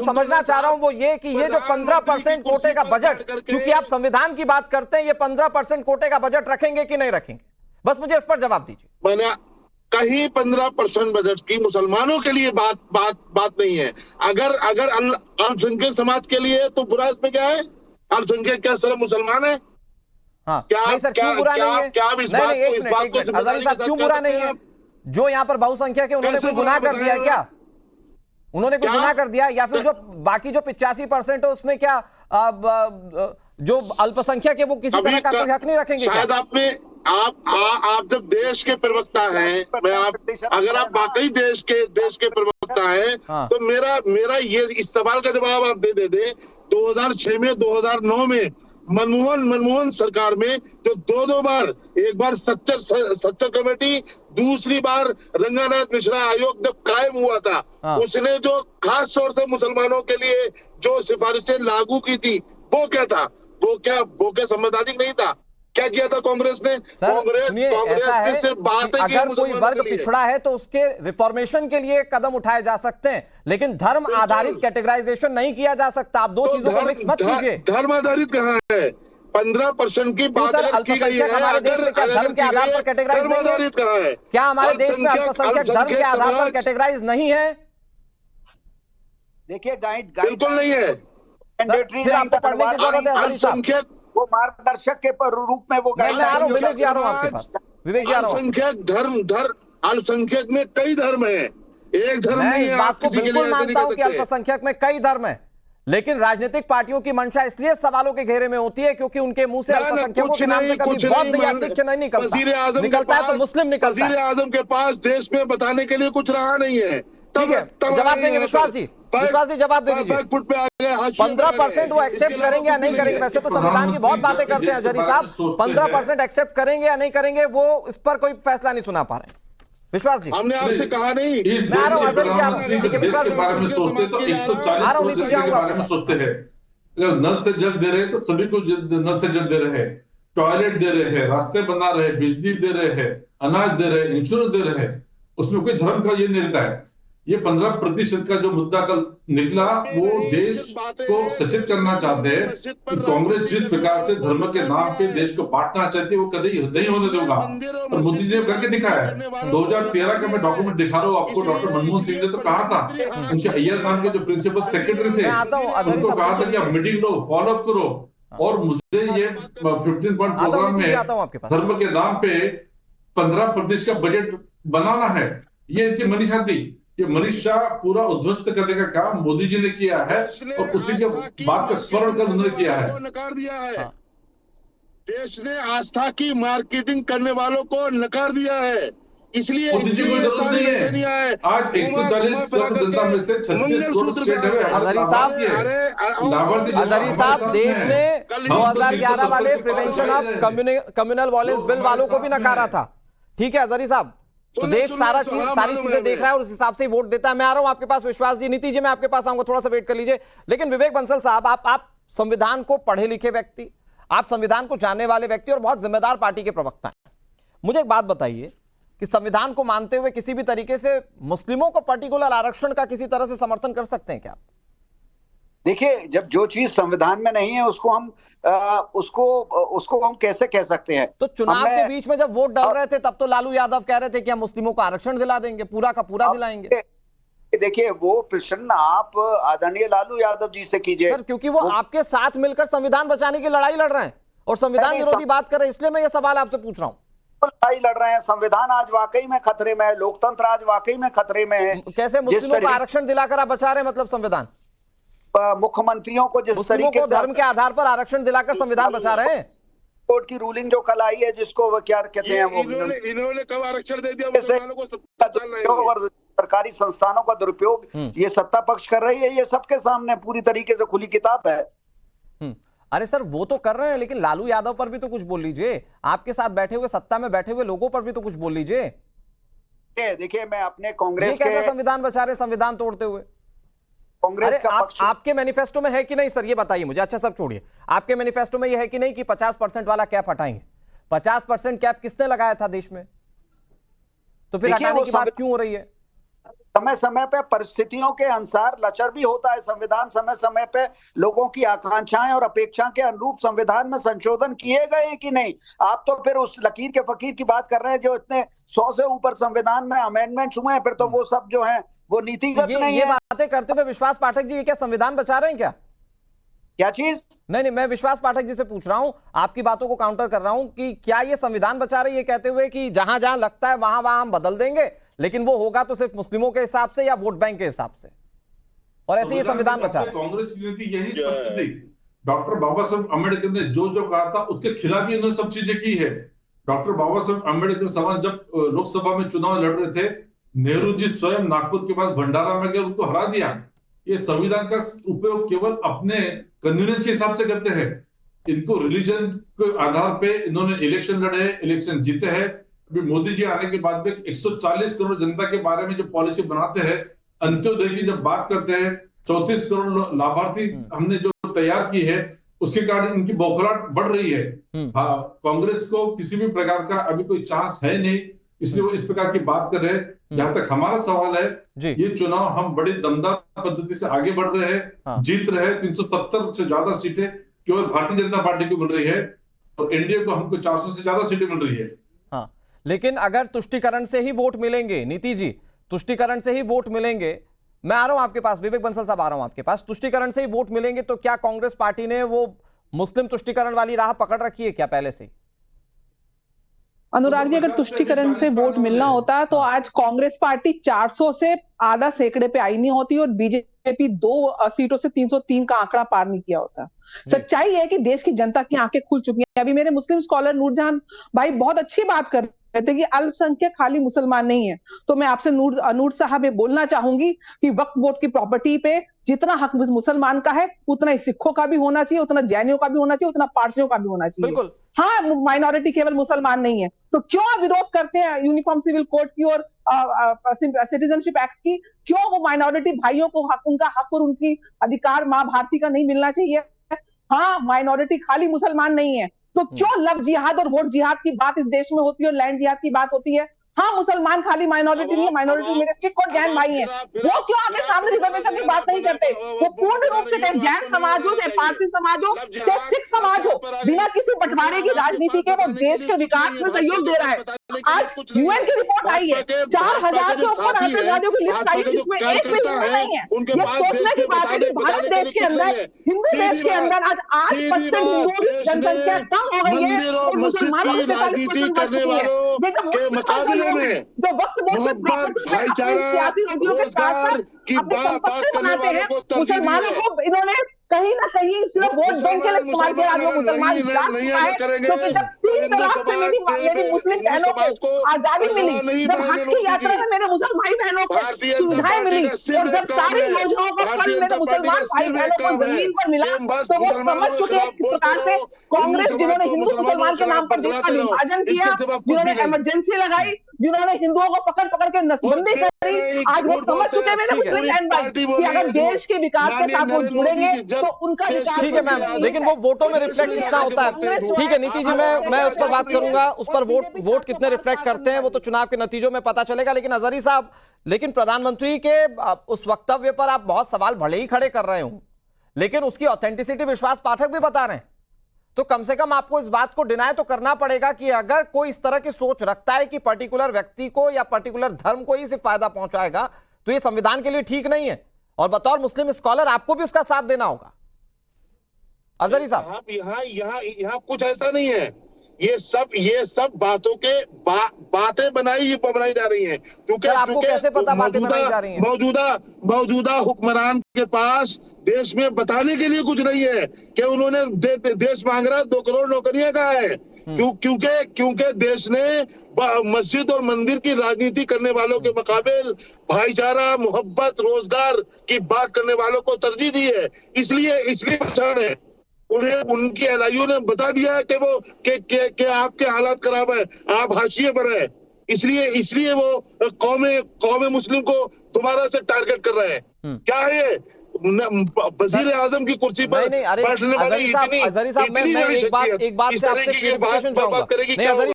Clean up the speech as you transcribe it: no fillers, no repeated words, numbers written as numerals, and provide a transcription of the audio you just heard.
समझना चाह रहा हूं वो ये कि ये जो 15% कोटे का बजट, क्योंकि आप संविधान की बात करते हैं, ये 15% कोटे का बजट रखेंगे कि नहीं रखेंगे? बस मुझे इस पर जवाब दीजिए। मैंने कहीं 15% बजट की मुसलमानों के लिए बात नहीं है। अगर अल्पसंख्यक समाज के लिए तो बुरा इसमें क्या है? अल्पसंख्यक क्या सिर्फ मुसलमान है? हाँ, नहीं सर, क्यों बुरा नहीं है? क्या इस बात को अजहरी साहब, क्यों बुरा नहीं है? जो यहाँ पर बहुसंख्यक है उन्होंने कोई गुनाह कर दिया है क्या? उन्होंने कोई गुनाह कर दिया, या फिर जो बाकी जो 85% है उसमें क्या जो अल्पसंख्यक है वो किसी तरह का कोई हक नहीं रखेंगे? शायद आप जब देश के प्रवक्ता हैं, अगर आप वाकई देश के प्रवक्ता हैं, हाँ। तो मेरा ये इस सवाल का जवाब आप दे 2006 में, 2009 में मनमोहन सरकार में जो दो बार, एक बार सच्चर कमेटी, दूसरी बार रंगानाथ मिश्रा आयोग जब कायम हुआ था, हाँ। उसने जो खास तौर से मुसलमानों के लिए जो सिफारिशें लागू की थी, वो क्या था? वो क्या संवैधानिक नहीं था? क्या किया था कांग्रेस ने? कांग्रेस की सिर्फ बात है कि अगर कोई वर्ग पिछड़ा है तो उसके रिफॉर्मेशन के लिए कदम उठाए जा सकते हैं, लेकिन धर्म आधारित कैटेगराइजेशन नहीं किया जा सकता। आप दो चीजों को मिक्स मत कीजिए। धर्म आधारित कहाँ है? 15% की बात की गई है। हमारे देश में क्या धर्म के आधार पर कैटेगराइज नहीं है? कहाँ है? क्या हमारे देश में अल्पसंख्यक धर्म के आधार पर कैटेगराइज नहीं है? देखिए, बिल्कुल नहीं है। फिर आपको पढ़ने की जरूरत है अल्पसंख्यक, वो मार्गदर्शक के रूप में वो विवेक जी आ रहा हूं आपके पास। विवेक जी आ रहा हूं। अल्पसंख्यक अल्पसंख्यक में कई धर्म है, एक धर्म नहीं है। मैं आपको बिल्कुल मानता हूं कि अल्पसंख्यक में कई धर्म है, लेकिन राजनीतिक पार्टियों की मंशा इसलिए सवालों के घेरे में होती है क्योंकि उनके मुंह से अल्पसंख्यकों के नाम से कभी बौद्ध या सिख नहीं निकलता है, तो मुस्लिम निकलता है। वज़ीर आज़म के पास देश में बताने के लिए कुछ रहा नहीं है। ठीक है, जवाब देंगे विश्वास जी जवाब दे दीजिए। 15% वो एक्सेप्ट करेंगे या नहीं करेंगे? वैसे तो संविधान की बहुत बातें करते हैं अजहरी साहब, 15% एक्सेप्ट करेंगे या नहीं करेंगे वो इस पर कोई फैसला नहीं सुना पा रहे। विश्वास जी, हमने आपसे कहा नहीं। मैं आ रहा हूं अजहरी जी, आ रहा हूं। के बारे में सोचते तो 140 के बारे में सोचते हैं। अगर नल से जल दे रहे हैं तो सभी को नल से जल दे रहे हैं, टॉयलेट दे रहे हैं, रास्ते बना रहे हैं, बिजली दे रहे हैं, अनाज दे रहे हैं, इंश्योरेंस दे रहे हैं, उसमें कोई धर्म का ये नहीं रहता है। ये 15% का जो मुद्दा कल निकला, वो देश को सचेत करना चाहते हैं कि कांग्रेस जिस प्रकार से धर्म के नाम पे देश को बांटना चाहती है वो कभी नहीं होने दूंगा। और मोदी जी ने करके दिखाया है। 2013 का मैं डॉक्यूमेंट दिखा रहा हूँ आपको। डॉक्टर मनमोहन सिंह ने तो कहा था, उनके अय्यर खान के जो प्रिंसिपल सेक्रेटरी थे, उनको कहा था कि आप मीटिंग लो, फॉलो अप करो। और मुझे ये 15 पॉइंट प्रोग्राम में धर्म के नाम पे 15% का बजट बनाना है, ये इनकी मनीषा थी। ये मनीषा पूरा उद्ध्वस्त करने का काम मोदी जी ने किया है और उसी के बात का स्मरण कर उन्होंने किया है। नकार दिया है। देश ने आस्था की मार्केटिंग करने वालों को नकार दिया है, इसलिए मोदी जी को जरूरत नहीं है। आज 140 करोड़ जनता में से 36 करोड़ स्टेट है। अजहरी साहब, देश ने 2011 वाले prevention of communal violence bill वालों को भी नकारा था। ठीक है अजहरी साहब, तो देश सारी चीजें देख रहा है और उस हिसाब से ही वोट देता है। मैं आ रहा हूं आपके पास विश्वास जी, नीति जी मैं आपके पास आऊंगा, थोड़ा सा वेट कर लीजिए। लेकिन विवेक बंसल साहब, आप संविधान को पढ़े लिखे व्यक्ति, आप संविधान को जानने वाले व्यक्ति और बहुत जिम्मेदार पार्टी के प्रवक्ता हैं। मुझे एक बात बताइए कि संविधान को मानते हुए किसी भी तरीके से मुस्लिमों को पर्टिकुलर आरक्षण का किसी तरह से समर्थन कर सकते हैं क्या? देखिए, जब जो चीज संविधान में नहीं है उसको हम कैसे कह सकते हैं? तो चुनाव के बीच में जब वोट डाल रहे थे तब तो लालू यादव कह रहे थे कि हम मुस्लिमों को आरक्षण दिला देंगे, पूरा का पूरा दिलाएंगे। देखिए, वो प्रश्न आप आदरणीय लालू यादव जी से कीजिए सर, क्योंकि वो आपके साथ मिलकर संविधान बचाने की लड़ाई लड़ रहे हैं और संविधान विरोधी बात कर रहे हैं, इसलिए मैं ये सवाल आपसे पूछ रहा हूँ। लड़ाई लड़ रहे हैं, संविधान आज वाकई में खतरे में है, लोकतंत्र आज वाकई में खतरे में है। कैसे मुस्लिमों को आरक्षण दिलाकर आप बचा रहे हैं? मतलब संविधान मुख्यमंत्रियों को जिस तरीके से धर्म के आधार पर आरक्षण दिलाकर संविधान बचा रहे हैं। कोर्ट की रूलिंग जो कल आई है, जिसको वो क्या कहते हैं, वो इन्होंने कब आरक्षण दे दिया? मुसलमानों को और सरकारी संस्थानों का दुरुपयोग ये सत्ता पक्ष कर रही है, ये सबके सामने पूरी तरीके से खुली किताब है। अरे सर, वो तो कर रहे हैं, लेकिन लालू यादव पर भी तो कुछ बोल लीजिए। आपके साथ बैठे हुए, सत्ता में बैठे हुए लोगों पर भी तो कुछ बोल लीजिए। देखिए, मैं अपने कांग्रेस के संविधान बचा रहे, संविधान तोड़ते हुए। कांग्रेस का पक्ष आपके मैनिफेस्टो में है कि नहीं सर, ये बताइए मुझे। अच्छा सब छोड़िए, आपके मैनिफेस्टो में ये है कि नहीं कि 50% वाला कैप हटाएंगे? 50% कैप किसने लगाया था देश में? तो फिर हटाने की बात क्यों हो रही है? समय समय पे परिस्थितियों के अनुसार लचर भी होता है संविधान। समय समय पे लोगों की आकांक्षाएं और अपेक्षा के अनुरूप संविधान में संशोधन किए गए कि नहीं। आप तो फिर उस लकीर के फकीर की बात कर रहे हैं जो इतने 100 से ऊपर संविधान में अमेंडमेंट हुए हैं, फिर तो वो सब जो है वो नीतिगत नहीं है। ये बातें करते हुए विश्वास पाठक जी, ये क्या संविधान बचा रहे हैं क्या? क्या चीज? नहीं, मैं विश्वास पाठक जी से पूछ रहा हूं, आपकी बातों को काउंटर कर रहा हूं कि क्या ये संविधान बचा रही है कहते हुए कि जहां जहां लगता है वहां वहां हम बदल देंगे, लेकिन वो होगा तो सिर्फ मुस्लिमों के हिसाब से या वोट बैंक के हिसाब से, और ऐसे ये संविधान बचा रहा है। कांग्रेस की नीति यही स्पष्ट थी। डॉक्टर बाबा साहब अम्बेडकर ने जो जो कहा था उसके खिलाफ ही इन्होंने सब चीजें की है। डॉक्टर बाबा साहब अम्बेडकर समाज जब लोकसभा में चुनाव लड़ रहे थे, नेहरू जी स्वयं नागपुर के पास भंडारा में गए, उनको हरा दिया। ये संविधान का उपयोग केवल अपने कन्वीनियंस के हिसाब से करते हैं। इनको रिलीजन के आधार पे इन्होंने इलेक्शन लड़े, इलेक्शन जीते हैं। अभी मोदी जी आने के बाद में 140 करोड़ जनता के बारे में जब पॉलिसी बनाते हैं, अंत्योदय की जब बात करते हैं, 34 करोड़ लाभार्थी हमने जो तैयार की है, उसके कारण इनकी बौखलाहट बढ़ रही है। कांग्रेस को किसी भी प्रकार का अभी कोई चांस है नहीं, इसलिए वो इस प्रकार की बात कर रहे हैं। जहां तक हमारा सवाल है, ये चुनाव हम बड़ी दमदार पद्धति से आगे बढ़ रहे हैं, जीत रहे हैं। 370 से ज्यादा सीटें केवल भारतीय जनता पार्टी को मिल रही है और एनडीए को हमको 400 से ज्यादा सीटें मिल रही है। हाँ, लेकिन अगर तुष्टीकरण से ही वोट मिलेंगे, नीति जी, तुष्टीकरण से ही वोट मिलेंगे, मैं आ रहा हूं आपके पास, विवेक बंसल साहब आ रहा हूं आपके पास, तुष्टीकरण से ही वोट मिलेंगे तो क्या कांग्रेस पार्टी ने वो मुस्लिम तुष्टीकरण वाली राह पकड़ रखी है क्या पहले से? अनुराग जी, अगर तुष्टीकरण से वोट मिलना होता तो आज कांग्रेस पार्टी 400 से आधा सैकड़े पे आई नहीं होती और बीजेपी 2 सीटों से 303 का आंकड़ा पार नहीं किया होता। सच्चाई है कि देश की जनता की आंखें खुल चुकी हैं। अभी मेरे मुस्लिम स्कॉलर नूरजहान भाई बहुत अच्छी बात कर रहे थे कि अल्पसंख्यक खाली मुसलमान नहीं है, तो मैं आपसे नूर साहब ये बोलना चाहूंगी कि वक्फ बोर्ड की प्रॉपर्टी पे जितना हक मुसलमान का है उतना ही सिखों का भी होना चाहिए, उतना जैनियों का भी होना चाहिए, उतना पारसियों का भी होना चाहिए। बिल्कुल। हाँ, माइनॉरिटी केवल मुसलमान नहीं है, तो क्यों आप विरोध करते हैं यूनिफॉर्म सिविल कोड की और सिटीजनशिप एक्ट की? क्यों वो माइनॉरिटी भाइयों को उनका हक और उनकी अधिकार माँ भारती का नहीं मिलना चाहिए? हाँ, माइनॉरिटी खाली मुसलमान नहीं है, तो क्यों लव जिहाद और वोट जिहाद की बात इस देश में होती है और लैंड जिहाद की बात होती है? हाँ, मुसलमान खाली माइनॉरिटी नहीं है, माइनॉरिटी मेरे सिख और जैन भाई हैं। वो क्यों आगे सामने रिजर्वेशन की बात नहीं करते? वो पूर्ण रूप से चाहे जैन समाज हो, चाहे पारसी समाज हो, चाहे सिख समाज हो, बिना किसी बंटवारे की राजनीति के वो देश के विकास में सहयोग दे रहा है। आज यूएन की रिपोर्ट आई है, 4000 से ऊपर आतंकवादियों की लिस्ट आई है, जिसमें एक भी मुस्लिम नहीं है। ये सोचने की बात है कि भारत देश के अंदर, हिंदू देश के अंदर आज 8% हिंदुओं की जनसंख्या कम हो गई है और मुसलमानों की 45% बढ़ चुकी है। जो वक्त सियासी रोटियों के साथ साथ अपनी संपत्ति बनाते हैं, मुसलमानों को इन्होंने कहीं ना कहीं सिर्फ वोट बैंक के लिए इस्तेमाल किया। आज वो मुसलमान जान चुका है, क्योंकि जब 3 तलाक से मेरी मुस्लिम बहनों को आजादी मिली, जब हज की यात्रा में मेरे मुसलमान भाई बहनों को सुविधाएं मिली और जब सारी योजनाओं का फल मेरे मुसलमान भाई बहनों को जमीन पर मिला, तो वो समझ चुके हैं किस प्रकार से कांग्रेस, जिन्होंने हिंदू मुसलमान के नाम पर देश का विभाजन किया, जिन्होंने इमरजेंसी लगाई, जिन्होंने हिंदुओं को पकड़ पकड़ के नसबंदी करी, आज वो समझ चुके हैं मेरे मुस्लिम बहन भाई कि अगर देश के विकास के साथ वो जुड़ेंगे तो उनका विकास। ठीक है मैम, लेकिन वो वोटों में रिफ्लेक्ट कितना होता है? ठीक है नीति जी, मैं उस पर बात करूंगा, उस पर वोट कितने रिफ्लेक्ट करते हैं वो तो चुनाव के नतीजों में पता चलेगा। लेकिन अजहरी साहब, लेकिन प्रधानमंत्री के उस वक्तव्य पर आप बहुत सवाल भले ही खड़े कर रहे हो, लेकिन उसकी ऑथेंटिसिटी विश्वास पाठक भी बता रहे हैं, तो कम से कम आपको इस बात को डिनाई तो करना पड़ेगा कि अगर कोई इस तरह की सोच रखता है कि पर्टिकुलर व्यक्ति को या पर्टिकुलर धर्म को ही सिर्फ फायदा पहुंचाएगा, तो ये संविधान के लिए ठीक नहीं है, और बतौर मुस्लिम स्कॉलर आपको भी उसका साथ देना होगा। अजहरी साहब, यहाँ कुछ ऐसा नहीं है, ये सब बातों के बातें बनाई जा रही हैं, क्योंकि आपको कैसे पता बातें बनाई जा रही हैं? मौजूदा हुक्मरान के पास देश में बताने के लिए कुछ नहीं है कि उन्होंने देश मांग रहा 2 करोड़ नौकरियां कहा है, क्योंकि देश ने मस्जिद और मंदिर की राजनीति करने वालों के मुकाबले भाईचारा, मोहब्बत, रोजगार की बात करने वालों को तरजीह दी है। इसलिए पहचान है उन्हें, उनकी एलआईओ ने बता दिया है कि वो के आपके हालात खराब है, आप हाशिए पर है, इसलिए वो कौमे मुस्लिम को दोबारा से टारगेट कर रहे हैं। क्या है ये? वजीर आजम की कुर्सी पर बैठने वाली अजहरी साहब, मैं एक बात से आपसे क्लेरिफिकेशन चाहूंगा।